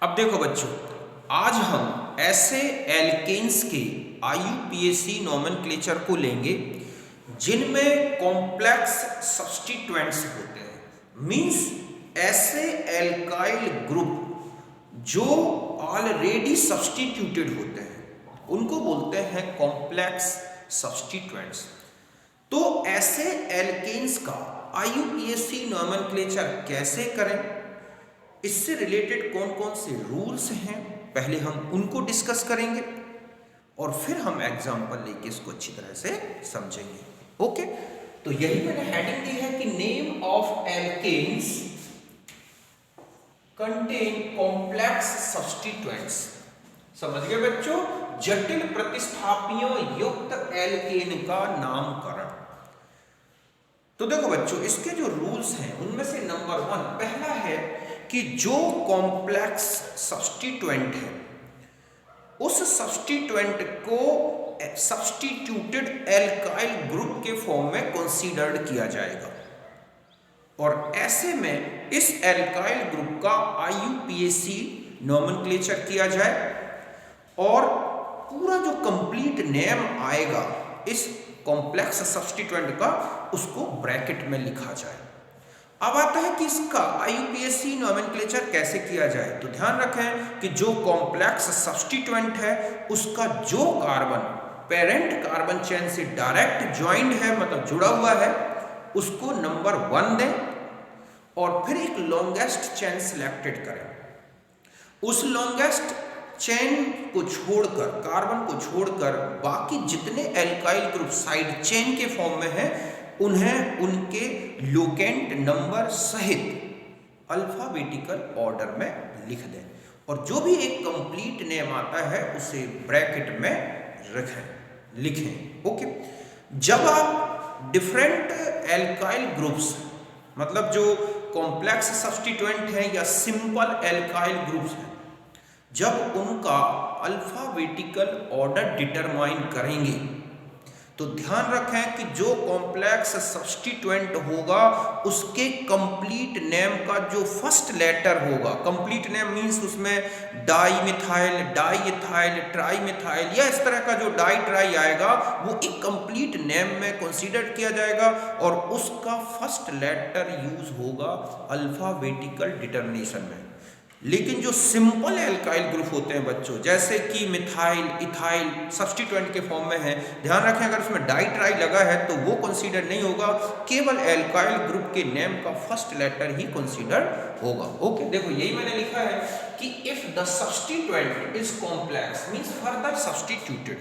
अब देखो बच्चों, आज हम ऐसे एल्केन्स के आईयूपीएसी नोमेनक्लेचर को लेंगे जिनमें कॉम्प्लेक्स सब्स्टिट्यूएंट्स होते हैं। मींस ऐसे एल्काइल ग्रुप जो ऑलरेडी सब्स्टिट्यूटेड होते हैं उनको बोलते हैं कॉम्प्लेक्स सब्स्टिट्यूएंट्स। तो ऐसे एल्केन्स का आईयूपीएसी नोमेनक्लेचर कैसे करें, इससे रिलेटेड कौन कौन से रूल्स हैं, पहले हम उनको डिस्कस करेंगे और फिर हम एग्जांपल लेके इसको अच्छी तरह से समझेंगे। ओके, तो यही मैंने हेडिंग दी है कि name of alkanes contain complex substituents. समझ गए बच्चों, जटिल प्रतिस्थापियों युक्त एल्केन का नामकरण। तो देखो बच्चों, इसके जो रूल्स हैं उनमें से नंबर 1 पहला है कि जो कॉम्प्लेक्स सब्स्टिट्यूएंट है उस सब्स्टिट्यूएंट को सब्स्टिट्यूटेड एल्काइल ग्रुप के फॉर्म में कंसीडर्ड किया जाएगा और ऐसे में इस एल्काइल ग्रुप का आईयूपीएसी नोमेनक्लेचर किया जाए और पूरा जो कंप्लीट नेम आएगा इस कॉम्प्लेक्स सब्स्टिट्यूएंट का उसको ब्रैकेट में लिखा जाए। अब आता है कि इसका आईयूपीएसी नोमेनक्लेचर कैसे किया जाए। तो ध्यान रखें कि जो कॉम्प्लेक्स सब्स्टिट्यूएंट है उसका जो कार्बन पेरेंट कार्बन चेन से डायरेक्ट ज्वाइंड है, मतलब जुड़ा हुआ है, उसको नंबर 1 दें और फिर एक लॉन्गेस्ट चेन सिलेक्टेड करें। उस लॉन्गेस्ट चेन को छोड़कर, कार्बन को छोड़कर बाकी जितने एल्काइल ग्रुप साइड चेन के फॉर्म में है उन्हें उनके लोकेंट नंबर सहित अल्फाबेटिकल ऑर्डर में लिख दें और जो भी एक कंप्लीट नेम आता है उसे ब्रैकेट में लिखें। ओके, जब आप डिफरेंट एल्काइल ग्रुप्स, मतलब जो कॉम्प्लेक्स सब्स्टिट्यूएंट है या सिंपल एल्काइल ग्रुप्स हैं, जब उनका अल्फाबेटिकल ऑर्डर डिटरमाइन करेंगे तो ध्यान रखें कि जो कॉम्प्लेक्स सब्स्टिट्यूएंट होगा उसके कंप्लीट नेम का जो फर्स्ट लेटर होगा, कंप्लीट नेम मींस उसमें डाईमिथाइल, डाईइथाइल, ट्राईमिथाइल या इस तरह का जो डाई ट्राई आएगा वो एक कंप्लीट नेम में कंसीडर किया जाएगा और उसका फर्स्ट लेटर यूज होगा अल्फाबेटिकल डिटर्मिनेशन में। लेकिन जो सिंपल एल्काइल ग्रुप होते हैं बच्चों, जैसे कि मिथाइल, इथाइल सब्स्टिट्यूएंट के फॉर्म में है, ध्यान रखें अगर उसमें डाई ट्राई लगा है तो वो कंसीडर नहीं होगा, केवल एल्काइल ग्रुप के नेम का फर्स्ट लेटर ही कंसीडर होगा। ओके, देखो यही मैंने लिखा है कि if the substituent is complex means further substituted,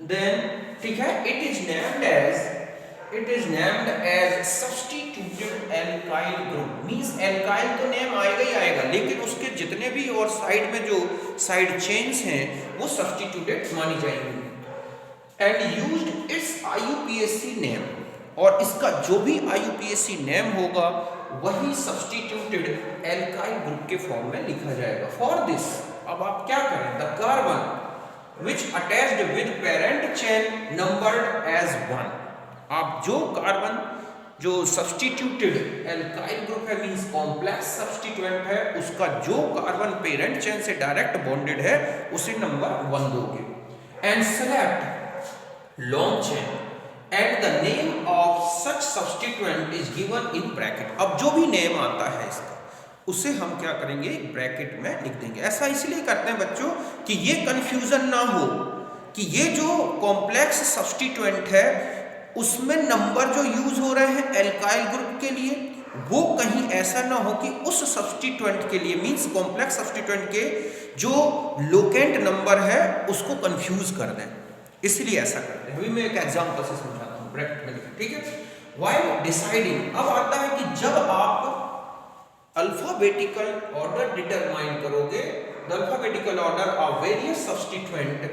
then ठीक है, it is named as substituted alkyl group। Means alkyl तो नेम आएगा ही आएगा लेकिन उसके जितने भी और साइड में जो साइड चेन्स हैं वो सब्स्टिट्यूटेड मानी जाएंगी। And used its IUPAC name, और इसका जो भी आईयूपीएसी नेम होगा वही सब्स्टिट्यूटेड एल्काइल ग्रुप के फॉर्म में लिखा जाएगा। फॉर दिस अब आप क्या करें, the carbon which attached with parent chain numbered as 1। आप जो कार्बन जो सब्स्टिट्यूटेड एल्काइल ग्रुप है मींस कॉम्प्लेक्स सब्स्टिट्यूएंट है उसका जो कार्बन पेरेंट चेन से डायरेक्ट बॉन्डेड है उसे नंबर 1 दोगे। And select long chain and the name of such substituent is given in bracket. अब जो भी नेम आता है इसका उसे हम क्या करेंगे, ब्रैकेट में लिख देंगे। ऐसा इसलिए करते हैं बच्चों कि ये कंफ्यूजन ना हो कि ये जो कॉम्प्लेक्स सब्स्टिट्यूएंट है उसमें नंबर जो यूज हो रहे हैं एल्काइल ग्रुप के लिए वो कहीं ऐसा ना हो कि उस सब्स्टिट्यूएंट के लिए मींस कॉम्प्लेक्स सब्स्टिट्यूएंट के जो लोकेंट नंबर है उसको कंफ्यूज कर दें, इसलिए ऐसा करते हैं। अभी मैं एक एग्जांपल से समझाता हूं, ब्रैकेट में लिखें, ठीक है। व्हाइल डिसाइडिंग, अब आता है कि जब आप अल्फाबेटिकल ऑर्डर डिटरमाइन करोगे, the alphabetical order of various substituent,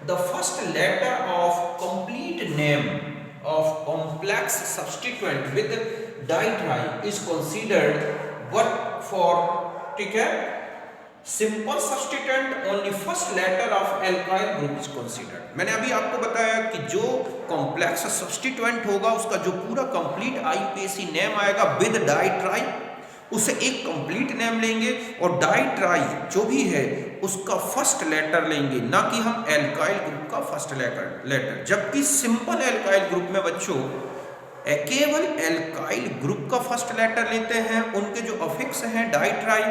the first letter of complete name of complex substituent with ditri is considered what for, ठीक है, simple substituent only first letter of alkyl group is considered। मैंने अभी आपको बताया कि जो complex substituent होगा उसका जो पूरा complete आईयूपीएसी नेम आएगा with ditri उसे एक कंप्लीट नेम लेंगे और डाई ट्राई जो भी है उसका फर्स्ट लेटर लेंगे, ना कि हम एल्काइल ग्रुप का फर्स्ट लेटर। जबकि सिंपल एल्काइल ग्रुप में बच्चों केवल एल्काइल ग्रुप का फर्स्ट लेटर लेते हैं, उनके जो अफिक्स हैं डाई ट्राई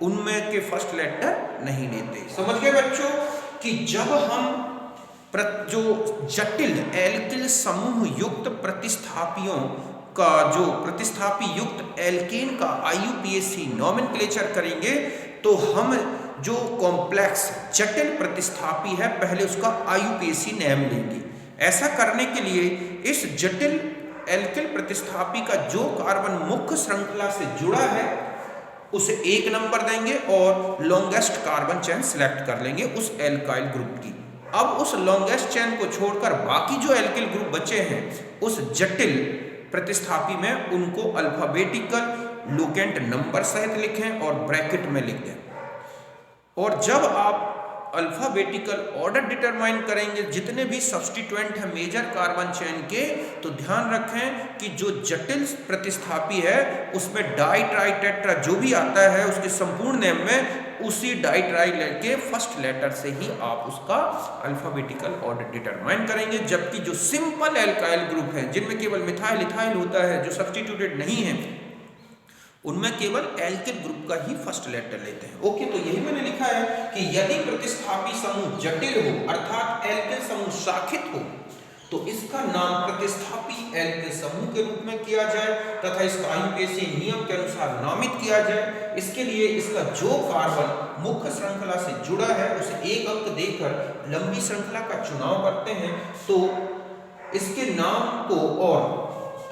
उनमें के फर्स्ट लेटर नहीं लेते। समझ गए बच्चों कि जब हम जो जटिल एल्किल समूह युक्त प्रतिस्थापियों का जो प्रतिस्थापी युक्त एल्केन का IUPAC नोमेनक्लेचर करेंगे तो हम जो कॉम्प्लेक्स जटिल प्रतिस्थापी है पहले उसका IUPAC नेम लेंगे। ऐसा करने के लिए इस जटिल एल्किल प्रतिस्थापी का जो कार्बन मुख्य श्रृंखला से जुड़ा है उसे 1 नंबर देंगे और लॉन्गेस्ट कार्बन चेन सिलेक्ट कर लेंगे उस एल्काइल ग्रुप की। अब उस लॉन्गेस्ट चेन को छोड़कर बाकी जो एल्किल ग्रुप बचे हैं उस जटिल प्रतिस्थापी में उनको अल्फाबेटिकल लोकेंट नंबर सहित लिखें और ब्रैकेट में लिख दें। और जब आप अल्फाबेटिकल ऑर्डर डिटरमाइन करेंगे जितने भी सब्स्टिट्यूएंट है मेजर कार्बन चेन के, तो ध्यान रखें कि जो जटिल प्रतिस्थापी है उसमें डाई ट्राई टेट्रा जो भी आता है उसके संपूर्ण नेम में उसी डाई ट्राई के फर्स्ट लेटर से ही आप उसका अल्फाबेटिकल ऑर्डर डिटरमाइन करेंगे। जबकि जो सिंपल एल्काइल ग्रुप है जिनमें केवल मिथाइल इथाइल होता है जो सब्स्टिट्यूटेड नहीं है उनमें केवल एल्किल ग्रुप का ही फर्स्ट लेटर लेते हैं। ओके, तो यही मैंने लिखा है कि यदि प्रतिस्थापी समूह जटिल हो अर्थात एल्किल समूह शाखित हो तो इसका नाम प्रतिस्थापी एल्किल समूह के रूप में किया जाए तथा इसका IUPAC नियम के अनुसार नामित किया जाए। इसके लिए इसका जो कार्बन मुख्य श्रृंखला से जुड़ा है उसे 1 अंक देकर लंबी श्रृंखला का चुनाव करते हैं तो इसके नाम को और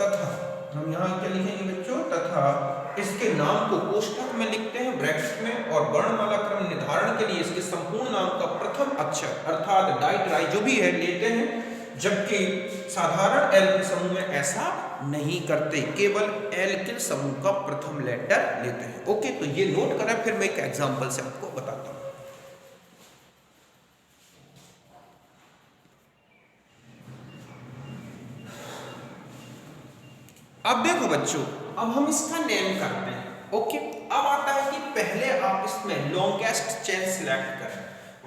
तथा हम यहाँ क्या लिखेंगे बच्चों, तथा इसके नाम को कोष्ठक में लिखते हैं ब्रैकेट में और वर्णमाला क्रम निर्धारण के लिए इसके संपूर्ण नाम का प्रथम अक्षर अर्थात डाई ट्राई जो भी है लेते हैं। जबकि साधारण एल्किल समूह में ऐसा नहीं करते, केवल एल्किल समूह का प्रथम लेटर लेते हैं। ओके, तो ये नोट करें, फिर मैं एक एग्जांपल से आपको बताता हूं। अब देखो बच्चों, अब हम इसका नेम करते हैं। ओके, अब आता है कि पहले आप इसमें लॉन्गेस्ट चेन सिलेक्ट करें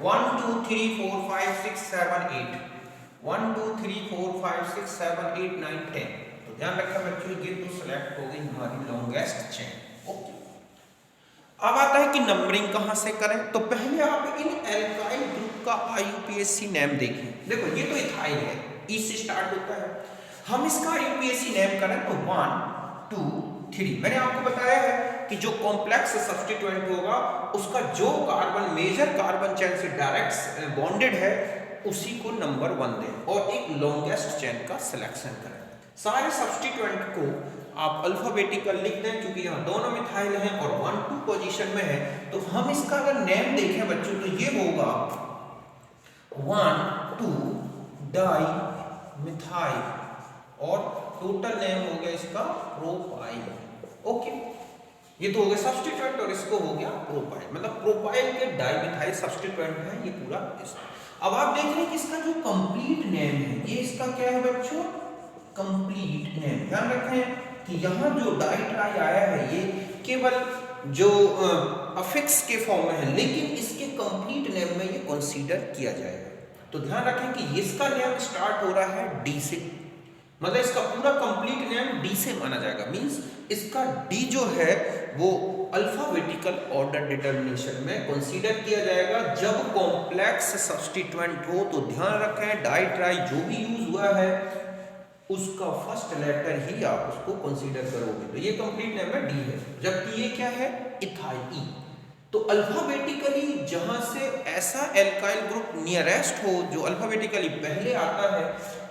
1 2 3 4 5 6 7 8 1 2 3 4 5 6 7 8 9 10। तो ध्यान रखना बच्चों ये तो सिलेक्ट हो गई हमारी लॉन्गेस्ट चेन। ओके, अब आता है कि नंबरिंग कहां से करें। तो पहले आप इन एल्काइल ग्रुप का IUPAC नेम देखें। देखो ये तो इथाइल है, ई से स्टार्ट होता है। हम इसका IUPAC नेम करें तो 1 2 3। मैंने आपको बताया है कि जो कॉम्प्लेक्स सब्स्टिट्यूएंट होगा उसका जो कार्बन मेजर कार्बन चेन से डायरेक्ट बॉन्डेड है उसी को नंबर 1 दें और एक लॉन्गेस्ट चेन का सिलेक्शन करें। सारे सब्स्टिट्यूएंट को आप अल्फाबेटिकल लिख दें क्योंकि यहाँ दोनों मिथाइल हैं और 1 2 पोजीशन में है। तो हम इसका अगर नेम देखें बच्चों तो ये होगा 1 2 डाई मिथाइल और टोटल नेम हो गया इसका प्रोपाइल। ओके, ये तो हो गया सब्स्टिट्यूएंट और इसको हो गया प्रोपाइल, मतलब प्रोपाइल के डाइमिथाइल सब्स्टिट्यूएंट है ये पूरा इसका। अब आप देख रहे हैं कि इसका जो कंप्लीट नेम है ये इसका क्या है बच्चों, कंप्लीट नेम। ध्यान रखें कि यहाँ जो डाई ट्राई आया है ये केवल जो अफिक्स के फॉर्म में है लेकिन इसके कंप्लीट नेम में ये कंसीडर किया जाएगा। तो ध्यान रखें कि इसका नेम स्टार्ट हो रहा है डी से, मतलब इसका पूरा कंप्लीट नेम डी से माना जाएगा। मींस इसका डी जो है वो अल्फाबेटिकल ऑर्डर डिटर्मिनेशन में कंसीडर किया जाएगा जब कॉम्प्लेक्स सब्स्टिट्यूएंट हो। तो ध्यान रखें डाई ट्राई जो भी यूज हुआ है उसका फर्स्ट लेटर ही आप उसको कंसीडर करोगे। तो ये कंप्लीट नेम है डी है, जबकि ये क्या है इथाइल ई। तो अल्फाबेटिकली जहां से ऐसा एल्काइल ग्रुप नियरेस्ट हो जो अल्फाबेटिकली पहले आता है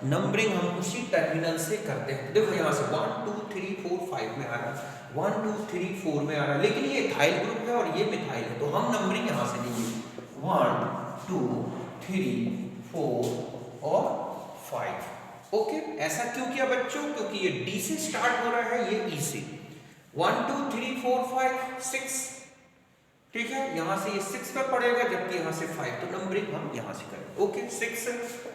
नंबरिंग हम उसी टर्मिनल से करते हैं। देखो यहाँ से 1 2 3 4 5 में आ रहा है, 1 2 3 4 में आ रहा है, लेकिन ये इथाइल ग्रुप है और ये मिथाइल है तो हम नंबरिंग यहाँ से लेंगे 1 2 3 4 और 5। ओके, ऐसा क्यों किया बच्चों, क्योंकि ये डी से स्टार्ट हो रहा है ये ई से। 1 2 3 4 5 6, ठीक है, यहां से ये 6 पे पड़ेगा जबकि यहां से 5, तो नंबरिंग हम यहां से करें। ओके, 6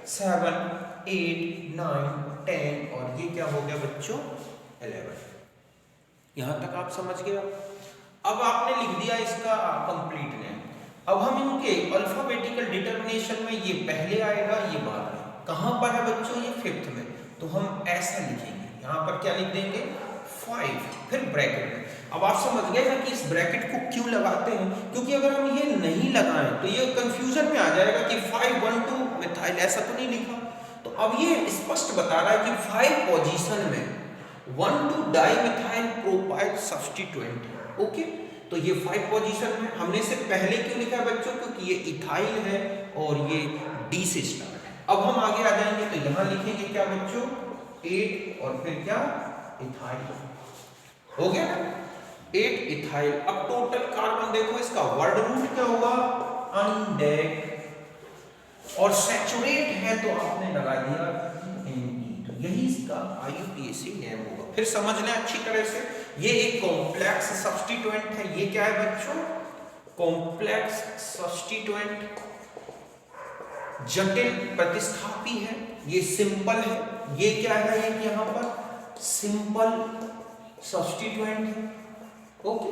7 8 9 10 और ये क्या हो गया बच्चों 11। यहां तक आप समझ गए। अब आपने लिख दिया इसका कंप्लीट नेम। अब हम इनके अल्फाबेटिकल डिटर्मिनेशन में ये पहले आएगा ये बाद में। कहां पर है बच्चों? ये 5th में। तो हम ऐसा लिखेंगे, यहां पर क्या लिख देंगे 5, फिर ब्रैकेट में। अब आप समझ गए ना कि इस ब्रैकेट को क्यों लगाते हैं, क्योंकि अगर हम ये नहीं लगाएं तो ये कंफ्यूजन में आ जाएगा कि 512 मिथाइल ऐसा तो नहीं लिखा। तो अब ये स्पष्ट बता रहा है कि 5 पोजीशन में 1,2 डाइमिथाइल प्रोपाइल सब्स्टिट्यूएंट है। ओके, तो ये 5 पोजीशन में हमने इसे पहले क्यों लिखा है बच्चों? क्योंकि ये इथाइल है और ये डी से स्टार्ट है। अब हम आगे आ जाएंगे तो यहां लिखेंगे क्या बच्चों 8 और फिर क्या इथाइल। हो गया 8 इथाइल। अब टोटल कार्बन देखो, इसका वर्ड रूट क्या होगा अनडेक, और सैचुरेट है तो आपने लगा दिया Ne। तो यही इसका IUPAC नेम होगा। फिर समझ लें अच्छी तरह से, ये एक कॉम्प्लेक्स सब्स्टिट्यूएंट है। ये क्या है बच्चों? कॉम्प्लेक्स सब्स्टिट्यूएंट, जटिल प्रतिस्थापी है। ये सिंपल है। ये क्या है? ये यहां पर सिंपल सब्स्टिट्यूएंट है। ओके,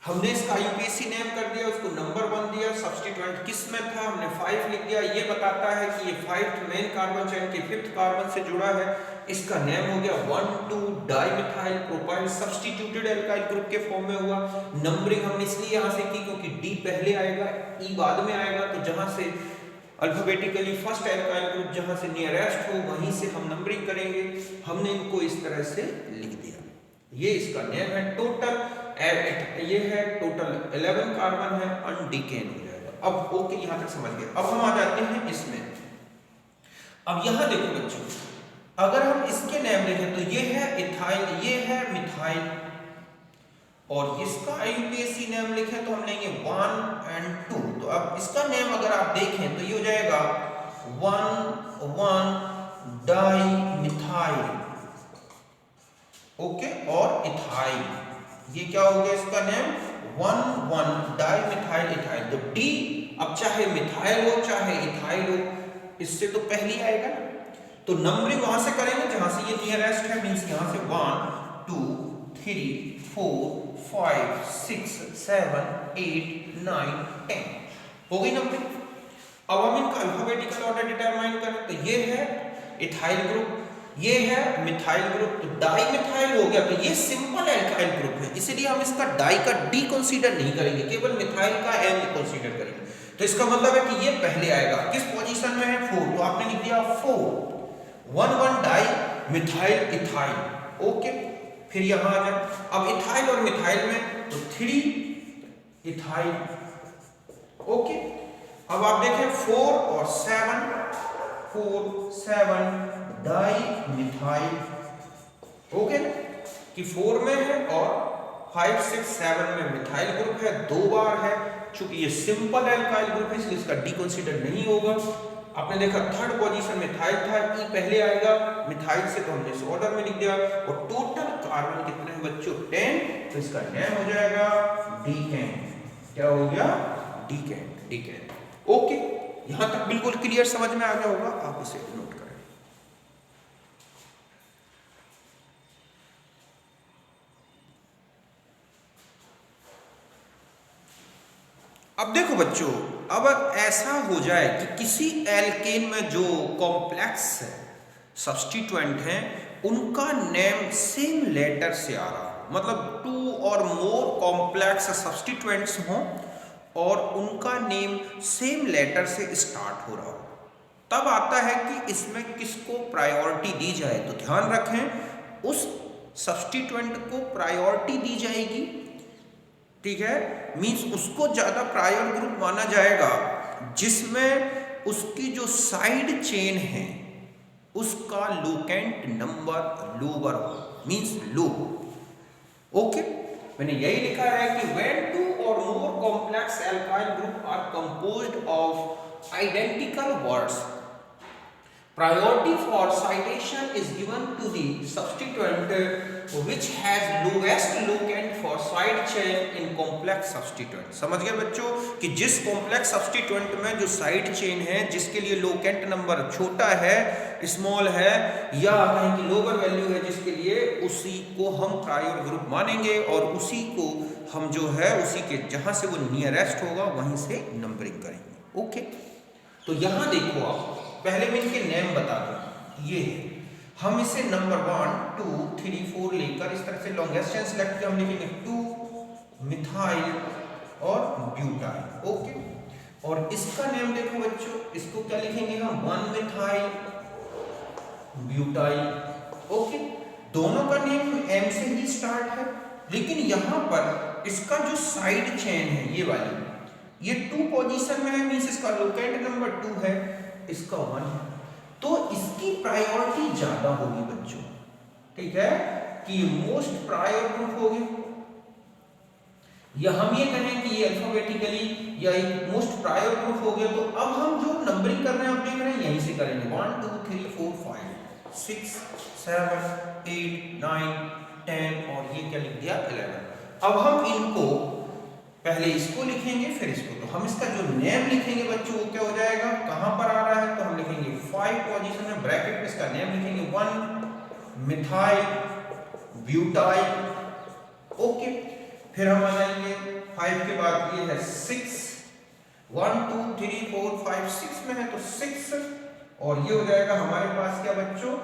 हमने इसका IUPAC नेम कर दिया, उसको नंबर 1 दिया। सब्स्टिट्यूएंट किस में था? हमने 5 लिख दिया। ये बताता है कि ये 5th मेन कार्बन चेन के 5th कार्बन से जुड़ा है। इसका नेम हो गया 1,2 dimethyl propyl substituted alkyl group के फॉर्म में हुआ। नंबरिंग हमने इसलिए यहां से की क्योंकि डी पहले आएगा, ई बाद में आएगा। तो जहां से अल्फाबेटिकली फर्स्ट एल्काइल ग्रुप जहां से नियरेस्ट हो वहीं से हम नंबरिंग करेंगे। हमने इनको इस तरह से लिख दिया। ये इसका नेम है। टोटल ये है टोटल 11 कार्बन है, अनडिकेन हो जाएगा। अब ओके, यहां तक समझ गए। अब हम आ जाते हैं इसमें। अब यहां देखो बच्चों, अगर हम इसके नेम लिखें तो ये है इथाइल, ये है मिथाइल, और इसका IUPAC नेम लिखें तो हम लेंगे 1 और 2। तो अब इसका नेम अगर आप देखें तो ये हो जाएगा 1,1 डाइमिथाइल। ओके, और इथाइल, ये क्या हो गया इसका नेम 1,1 डाइमिथाइल इथाइल। तो डी अब चाहे मिथाइल हो चाहे इथाइल हो, इससे तो पहले आएगा ना। तो नंबरिंग वहां से करेंगे जहां से ये नियरेस्ट है, मींस यहां से 1 2 3 4 5 6 7 8 9 10 हो गई नंबरिंग। अब हम इनका अल्फाबेटिकल ऑर्डर डिटरमाइन करें तो ये है इथाइल ग्रुप, ये है मिथाइल ग्रुप। तो डाई मिथाइल हो गया, तो ये सिंपल एल्काइल ग्रुप है, इसलिए हम इसका डाई का डी कंसीडर नहीं करेंगे, केवल मिथाइल का एन कंसीडर करेंगे। तो इसका मतलब है कि ये पहले आएगा। किस पोजीशन में है? 4। तो आपने लिख दिया 4 1,1 डाई मिथाइल इथाइल। ओके, फिर यहां आ जाए। अब इथाइल और मिथाइल में तो 3 इथाइल। ओके, अब आप देखें 4 और 7 डाई मिथाइल। ओके, कि 4 में है और 5 6 7 में मिथाइल ग्रुप है, 2 बार है। चूंकि ये सिंपल एल्काइल ग्रुप है इसलिए इसका डी कंसीडर नहीं होगा। आपने देखा 3rd पोजीशन में मिथाइल था, ई पहले आएगा मिथाइल से, तो हमने इस ऑर्डर में लिख दिया। और टोटल कार्बन कितने हैं बच्चों? 10। तो इसका नेम हो जाएगा डीकेन। क्या हो गया? डीकेन। ओके, यहां तक बिल्कुल क्लियर समझ में आ गया होगा, आप इसे नोट करें। अब देखो बच्चों, अब ऐसा हो जाए कि किसी एल्केन में जो कॉम्प्लेक्स सब्स्टिट्यूएंट हैं उनका नेम सेम लेटर से आ रहा हो, मतलब 2 और मोर कॉम्प्लेक्स सब्स्टिट्यूएंट्स हों और उनका नेम सेम लेटर से स्टार्ट हो रहा हो, तब आता है कि इसमें किसको प्रायोरिटी दी जाए। तो ध्यान रखें, उस सब्स्टिट्यूएंट को प्रायोरिटी दी जाएगी, ठीक है, मींस उसको ज्यादा प्रायर ग्रुप माना जाएगा जिसमें उसकी जो साइड चेन है उसका लोकेंट नंबर लोअर हो, मींस लो। ओके, मैंने यही लिखा है कि when 2 or more complex alkyl group are composed of identical words, priority for citation is given to the substituent which has lowest locant for side chain in complex substituent. समझ गए बच्चों कि जिस कॉम्प्लेक्स सब्स्टिट्यूएंट में जो side chain है जिसके लिए लोकेंट नंबर छोटा है, स्मॉल है, या कहीं की लोअर वैल्यू है जिसके लिए, उसी को हम प्रायोर ग्रुप मानेंगे और उसी को हम जो है उसी के जहां से वो नियरेस्ट होगा वहीं से नंबरिंग करेंगे। ओके, तो यहां देखो आप, पहले मैं इनके नेम बता दूं। ये हम इसे नंबर 1 2 3 4 लेकर इस तरह से लॉन्गेस्ट चेन सेलेक्ट किया, हम लिखेंगे 2 मिथाइल और ब्यूटाइल। ओके, और इसका नेम देखो बच्चों, इसको क्या लिखेंगे हम, 1 मिथाइल ब्यूटाइल। ओके, दोनों का नेम एम से ही स्टार्ट है, लेकिन यहां पर इसका जो साइड चेन है ये वाली, ये 2 पोजीशन में है, मींस इसका लोकेंट नंबर 2 है, इसका 1 है, तो इसकी प्रायोरिटी ज्यादा होगी बच्चों। ठीक है, कि ये मोस्ट प्रायोर ग्रुप होगी, या हम ये कहें कि ये अल्फाबेटिकली या एक मोस्ट प्रायोर ग्रुप हो गया। तो अब हम जो नंबरिंग कर रहे हैं आप देख रहे हैं यहीं से करेंगे, 1 2 3 4 5 6 7 8 9 10 और ये क्या लिख दिया 11। अब हम इनको पहले इसको लिखेंगे फिर इसको, तो हम इसका जो नेम लिखेंगे बच्चों वो क्या हो जाएगा, कहां पर आ रहा है, तो हम लिखेंगे 5 पोजीशन में, ब्रैकेट में इसका नेम लिखेंगे 1 मिथाइल ब्यूटाइल। ओके, फिर हम आ जाएंगे 5 के बाद ये है 6, 1 2 3 4 5 6 में है तो 6, और ये हो जाएगा हमारे पास क्या बच्चों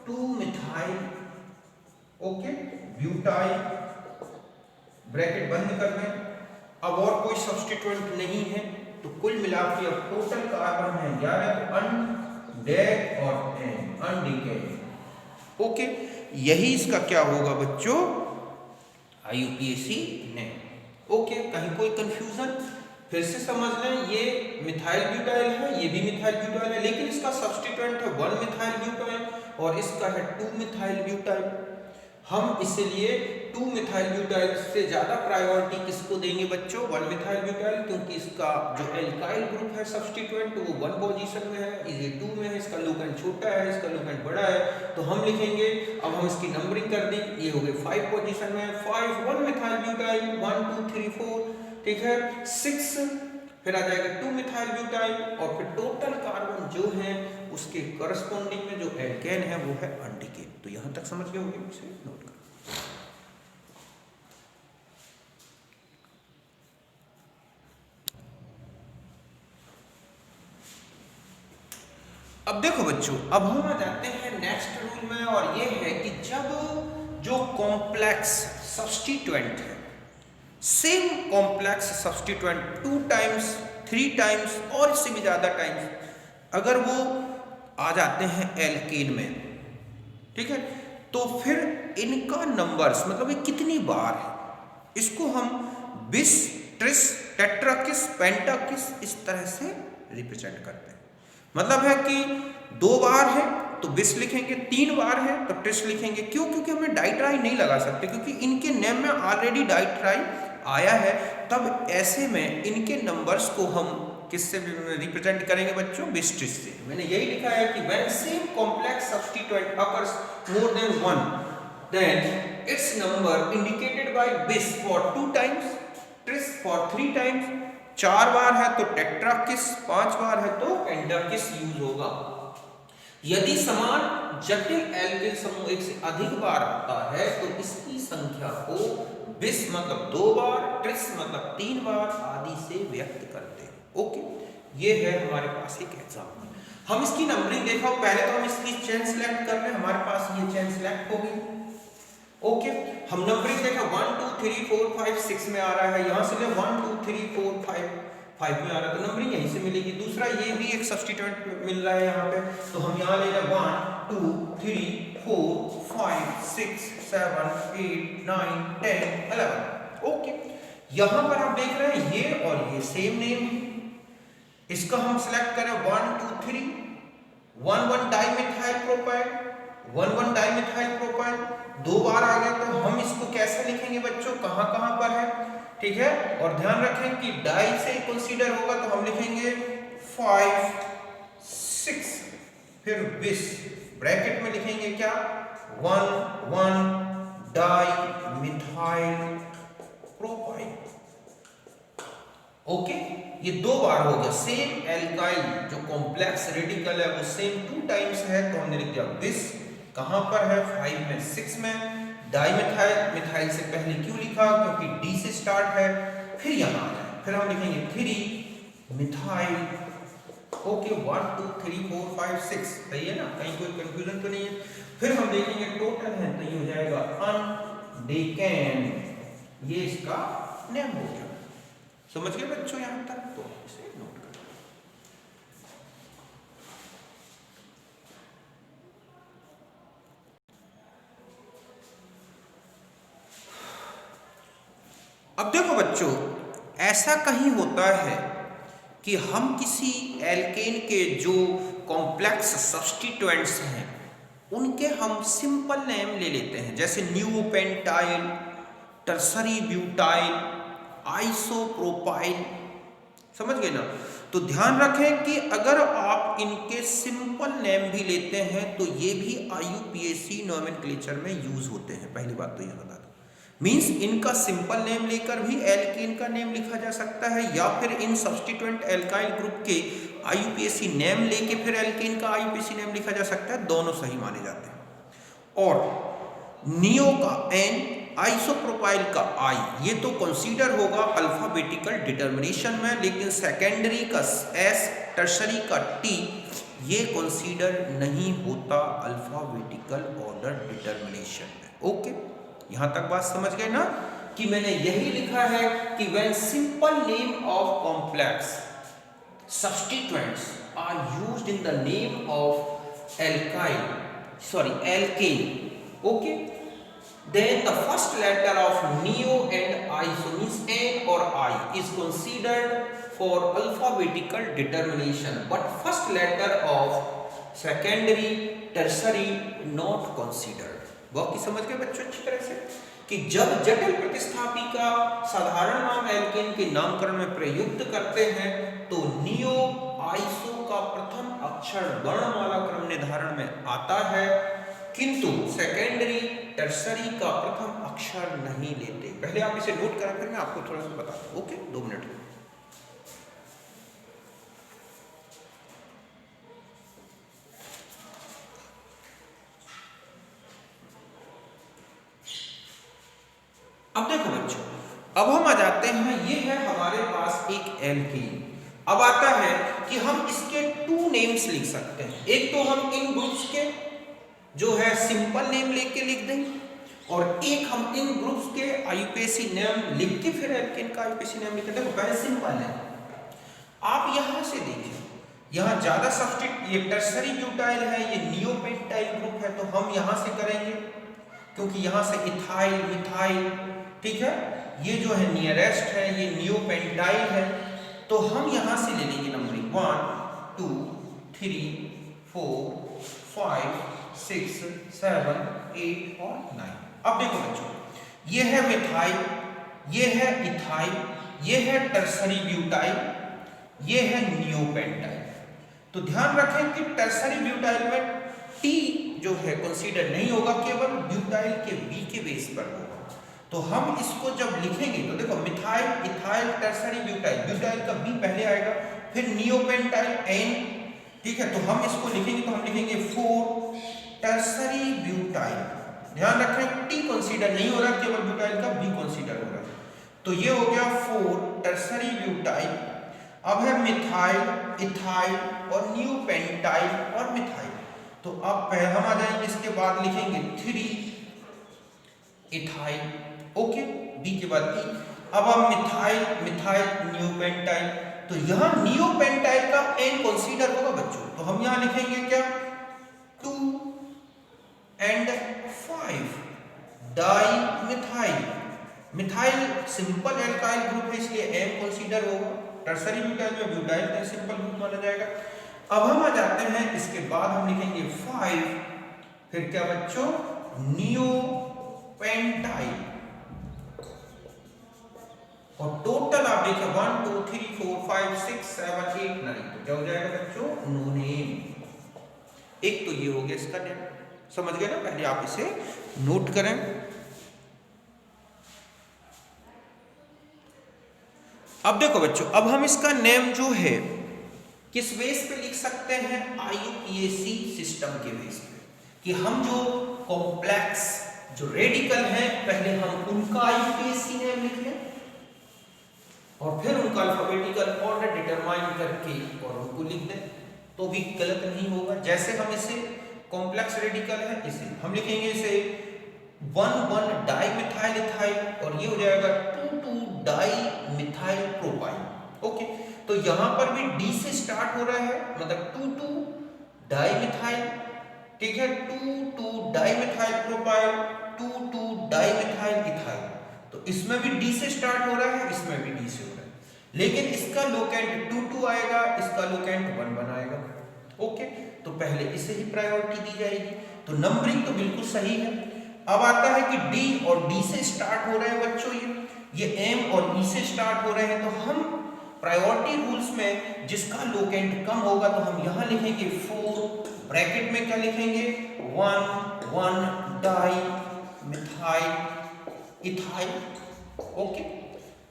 2 मिथाइल ओके ब्यूटाइल, ब्रैकेट बंद कर दें। अब और कोई सब्स्टिट्यूएंट नहीं है, तो कुल मिलाकर के अब टोटल कार्बन है 11, अनडेड और अनडिकेड। ओके, यही इसका क्या होगा बच्चों IUPAC ने। ओके, कहीं कोई कंफ्यूजन, फिर से समझ लें, ये मिथाइल ब्यूटाइल है, ये भी मिथाइल ब्यूटाइल है, लेकिन इसका सब्स्टिट्यूएंट है 1 मिथाइल ब्यूटाइल और इसका है 2 मिथाइल ब्यूटाइल। हम इसलिए 2 मिथाइल ब्यूटाइल से ज्यादा प्रायोरिटी किसको देंगे बच्चों, 1 मिथाइल ब्यूटाइल, क्योंकि इसका जो एल्काइल ग्रुप है सब्स्टिट्यूएंट वो 1 पोजीशन में है, ये 2 में है, इसका लोकेंट छोटा है, इसका लोकेंट बड़ा है, तो हम लिखेंगे, अब हम इसकी नंबरिंग कर दें, ये हो गए 5 पोजीशन में, 5 1 मिथाइल ब्यूटाइल 1 2 3 4, ठीक है, 6 फिर आ जाएगा 2 मिथाइल ब्यूटाइल और फिर टोटल कार्बन जो है उसके करस्पॉन्डिंग में जो एल्केन है वो है अनडिकेन। तो यहां तक समझ गए होंगे, इसे नोट कर। अब देखो बच्चों, अब हम आ जाते हैं नेक्स्ट रूल में, और ये है कि जब जो कॉम्प्लेक्स सब्स्टिट्यूएंट है, same complex substituent 2 times 3 times और इससे भी ज्यादा टाइम्स अगर वो आ जाते हैं एल्केन में, ठीक है, तो फिर इनका नंबर्स मतलब ये कितनी बार है, इसको हम बिस ट्रिस टेट्राकिस पेंटाकिस इस तरह से रिप्रेजेंट करते हैं। मतलब है कि 2 बार है तो बिस लिखेंगे, 3 बार है तो ट्रिस लिखेंगे। क्यों? क्योंकि हमें डाइट्राई नहीं लगा सकते, क्योंकि इनके नेम में ऑलरेडी डाइट्राई आया है। तब ऐसे में इनके नंबर्स को हम किससे रिप्रेजेंट करेंगे बच्चों, बिस ट्रिस से। मैंने यही लिखा है कि when same complex substituent occurs more than 1 then it's number indicated by bis for 2 times, tris for 3 times, 4 बार है तो टेट्राकिस, 5 बार है तो पेंटाकिस यूज होगा। यदि समान जटिल एल्किल समूह एक से अधिक बार आता है तो इसकी संख्या को बिस मतलब 2 बार, ट्रिस मतलब 3 बार आदि से व्यक्त करते हैं। ओके, ये है हमारे पास एक एग्जांपल। हम इसकी नंबरिंग देखा, पहले तो हम इसकी चेन सिलेक्ट कर लें, हमारे पास ये चेन सिलेक्ट हो गई। ओके, हम नंबरिंग देखा 1 2 3 4 5 6 में आ रहा है, यहां से ले 1 2 3 4 5 में आ रहा है, तो नंबरिंग यहीं से मिलेगी। दूसरा ये भी एक सब्स्टिट्यूएंट मिल रहा है यहाँ पे, तो हम यहाँ ले रहे 1 2 3 4 5 6 7 8 9 10 11। ओके, यहाँ पर आप देख रहे हैं ये और ये सेम नेम है, इसका हम सिलेक्ट करें 1 2 3 1 1 डाइमिथाइल प्रोपाइल 1 1 डाइमिथाइल प्रोपाइल, 2 बार आ गया, तो हम इसको कैसे लिखेंगे बच्चों, कहां कहां पर है, ठीक है। और ध्यान रखें कि डाई से कंसीडर होगा तो हम लिखेंगे 5 6 फिर बिस, ब्रैकेट में लिखेंगे क्या 1 1 डाई मिथाइल ओके, ये 2 बार हो गया। सेम एल्काइल जो कॉम्प्लेक्स रेडिकल है वो सेम 2 टाइम्स है, तो हमने लिख दिया दिस। कहां पर है? 5 में, 6 में। डाइमिथाइल, मिथाइल से पहले क्यों लिखा? क्योंकि डी से स्टार्ट है। फिर यहां आ जाए, फिर हम लिखेंगे 3 मिथाइल। ओके, 1 2 3 4 5 6, सही है ना? कहीं कोई कंफ्यूजन तो नहीं है? फिर हम देखेंगे टोटल है, तो ये हो जाएगा अनडेकेन, ये इसका नेम हो गया। समझ गए बच्चों यहां तक? तो इसे नोट करें। अब देखो बच्चों, ऐसा कहीं होता है कि हम किसी एल्केन के जो कॉम्प्लेक्स सब्स्टिट्यूएंट्स हैं उनके हम सिंपल नेम ले लेते हैं, जैसे न्यूपेंटाइल, टर्सरी ब्यूटाइल, आइसोप्रोपाइल। समझ गए ना? तो ध्यान रखें कि अगर आप इनके सिंपल नेम भी लेते हैं तो ये भी आईयूपीएसी नोमेनक्लेचर में यूज होते हैं। पहली बात तो ये बता दो, मींस इनका सिंपल नेम लेकर भी एल्केन का नेम लिखा जा सकता है, या फिर इन सब्स्टिट्यूएंट एल्काइल ग्रुप के आईयूपीएसी नेम लेके फिर एल्केन का आईयूपीएसी नेम लिखा जा सकता है। दोनों सही माने जाते हैं। और नियो का एन, आइसोप्रोपाइल का आई, ये तो कंसीडर होगा अल्फाबेटिकल डिटर्मिनेशन में, लेकिन सेकेंडरी का एस, टर्शरी का टी, ये कंसीडर नहीं होता अल्फाबेटिकल ऑर्डर डिटर्मिनेशन में। ओके, यहां तक बात समझ गए ना? कि मैंने यही लिखा है कि when simple name of complex substituents are used in the name of alkane, okay, then the first letter of neo and iso means N or I is considered for alphabetical determination, but first letter of secondary, tertiary not considered. बाकी समझ गए बच्चों अच्छी तरह से कि जब जटिल प्रतिस्थापी का साधारण नाम एल्केन के नामकरण में प्रयुक्त करते हैं तो नियो, आइसो का प्रथम अक्षर वर्णमाला क्रम निर्धारण में आता है, किंतु सेकेंडरी, टर्सरी का प्रथम अक्षर नहीं लेते। पहले आप इसे नोट करें, फिर मैं आपको थोड़ा सा बताता हूं। Okay, 2 minute. अब देखो बच्चों, अब हम आ जाते हैं, ये है हमारे पास एक एल्कीन। अब आता है कि हम इसके 2 नेम्स लिख सकते हैं। एक तो हम इन ग्रुप्स के जो है सिंपल नेम लेके लिख देंगे, और एक हम इन ग्रुप्स के आईयूपीएसी नेम लिख के फिर एल्केन का आईयूपीएसी नेम लिख देंगे। पहले सिंपल नेम आप यहां से देखिए, यहां ज्यादा सब्स्टिट, ये टर्सरी ब्यूटाइल है, ये नियोपेंटाइल ग्रुप है, तो हम यहां से करेंगे क्योंकि यहां से इथाइल, मिथाइल, ठीक है, ये जो है नियरेस्ट है, ये नियोपेंटाइल है, तो हम यहां से ले लेंगे नंबरिंग 1 2 3 4 5 6 7 8 और 9। अब देखो बच्चों, ये है मिथाइल, ये है इथाइल, ये है टर्सरी ब्यूटाइल, ये है नियोपेंटाइल। तो ध्यान रखें कि टर्सरी ब्यूटाइल में टी जो है कंसीडर नहीं होगा, केवल ब्यूटाइल के बी के बेस पर होगा। तो हम इसको जब लिखेंगे तो देखो methyl, ethyl, tertiary butyl, butyl का बी पहले आएगा, फिर नियोपेंटाइल एन, ठीक है, तो हम इसको लिखेंगे तो हम लिखेंगे 4 टर्सरी ब्यूटाइल। ध्यान रखें टी कंसीडर नहीं हो रहा, केवल ब्यूटाइल का बी कंसीडर हो रहा है। तो ये हो गया 4 टर्सरी ब्यूटाइल। अब है मिथाइल, इथाइल और नियोपेंटाइल और मिथाइल। तो अब हम आ जाएंगे, इसके बाद लिखेंगे 3 इथाइल, ओके, बी के बाद ई। अब हम मिथाइल, मिथाइल, नियोपेंटाइल, तो यहां नियोपेंटाइल का एन कंसीडर होगा बच्चों, तो हम यहां लिखेंगे क्या 2 and 5 di methyl. Methyl simple alkyl group है इसलिए एम कंसीडर होगा, टर्सरी ब्यूटाइल में ब्यूटाइल का सिंपल ग्रुप माना जाएगा। अब हम आ जाते हैं, इसके बाद हम लिखेंगे 5, फिर क्या बच्चों नियोपेंटाइल, और टोटल आप देखिए 1 2 3 4 5 6 7 8 9, तो क्या हो जाएगा बच्चों नोनेम। एक तो ये हो गया इसका नेम, समझ गए ना? पहले आप इसे नोट करें। अब देखो बच्चों, अब हम इसका नेम जो है किस बेस पे लिख सकते हैं, IUPAC सिस्टम के बेस पे, कि हम जो कॉम्प्लेक्स जो रेडिकल हैं पहले हम उनका IUPAC नेम लिख लें और फिर उनका अल्फाबेटिकल ऑर्डर डिटरमाइन करके और उनको लिख दें, तो भी गलत नहीं होगा। जैसे हम इसे कॉम्प्लेक्स रेडिकल है, इसे हम लिखेंगे इसे 1,1 डाइमिथाइल इथाइल और ये हो जाएगा 2,2 डाइमिथाइल प्रोपाइल। ओके, तो यहां पर भी डी से स्टार्ट हो रहा है, मतलब 2,2 डाइमिथाइल, ठीक है, 2,2 डाइमिथाइल प्रोपाइल, 2,2 डाइमिथाइल इथाइल। तो इसमें भी डी से स्टार्ट हो रहा है, इसमें भी डी से हो रहा है, लेकिन इसका लोकेंट 2,2 आएगा, इसका लोकेंट 1,1 आएगा। ओके, तो पहले इसे ही प्रायोरिटी दी जाएगी। तो नंबरिंग तो बिल्कुल सही है। अब आता है कि डी और डी से स्टार्ट हो रहे हैं बच्चों, ये एम और ई से स्टार्ट हो रहे हैं, तो हम प्रायोरिटी रूल्स में जिसका लोकेंट कम होगा तो हम यहां लिखेंगे 4, ब्रैकेट में क्या लिखेंगे 1,1 डाइमिथाइल इथाइल। ओके,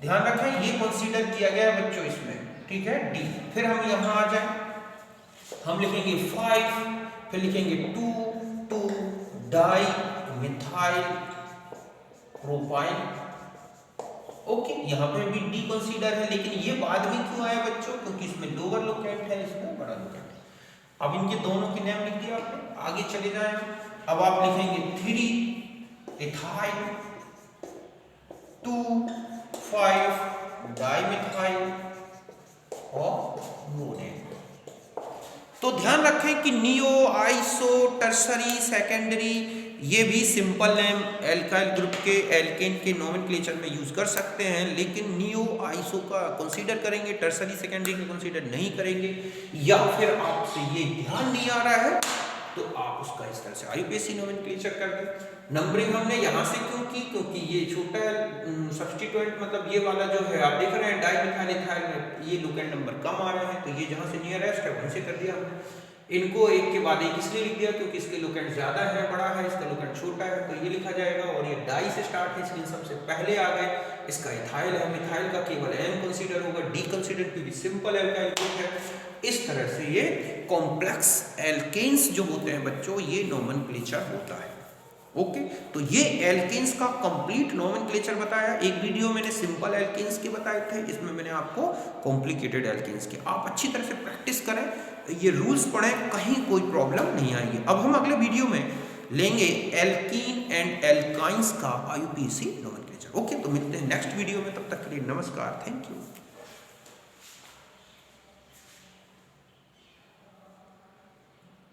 ध्यान रखें ये कंसीडर किया गया है बच्चों इसमें, ठीक है, डी। फिर हम यहां आ जाए, हम लिखेंगे 5, फिर लिखेंगे 2,2 डाइमिथाइल प्रोपाइल। ओके, यहां पे भी डी कंसीडर है, लेकिन ये बाद में क्यों आया बच्चों, क्योंकि इसमें लोअर लोकेंट है, इसमें बड़ा लोकेंट है। अब इनके दोनों के नेम लिख दिया आपने, आगे चले जाएं। अब आप लिखेंगे 3 इथाइल, 2, 5 डाइमिथाइल और नोडेन। तो ध्यान रखें कि नियो, आइसो, टर्सरी, सेकेंडरी ये भी सिंपल नेम एल्काइल ग्रुप के एल्केन के नोमेनक्लेचर में यूज कर सकते हैं, लेकिन नियो आइसो का कंसीडर करेंगे, टर्सरी सेकेंडरी का कंसीडर नहीं करेंगे, या फिर आपसे ये ध्यान नहीं आ रहा है तो आप उसका इस तरह से IUPAC नोमेनक्लेचर कर दें। नंबरिंग हमने यहाँ से क्यों की, क्योंकि ये छोटा सब्स्टिट्यूएंट, मतलब ये वाला जो है आप देख रहे हैं डाइमिथाइल इथाइल में ये लोकेंट नंबर कम आ रहे हैं, तो ये जहाँ से नियरेस्ट है वहीं से कर दिया हमने। इनको एक के बाद एक इसलिए लिख दिया क्योंकि इसके लोकेंट ज्यादा है, बड़ा है, इसका लोकेंट छोटा है, तो ये लिखा जाएगा। और ये डाई से स्टार्ट है इसलिए सबसे पहले आ गए, इसका इथाइल है, मिथाइल का केवल एम कंसीडर होगा, डी कंसीडर क्योंकि सिंपल एल्काइल ग्रुप है। इस तरह से ये कॉम्प्लेक्स एल्केन्स जो होते हैं बच्चों, ये नोमेनक्लेचर होता है। ओके, तो ये एल्केन्स का कंप्लीट नोमेनक्लेचर बताया। एक वीडियो मैंने सिंपल एल्केन्स के बताए थे, इसमें मैंने आपको कॉम्प्लिकेटेड एल्केन्स के। आप अच्छी तरह से प्रैक्टिस करें, ये रूल्स पढ़ें, कहीं कोई प्रॉब्लम नहीं आएगी। अब हम अगले वीडियो में लेंगे एल्कीन एंड एल्काइंस का IUPAC नोमेनक्लेचर। ओके, तो मिलते हैं नेक्स्ट वीडियो में, तब तक के लिए नमस्कार, थैंक यू।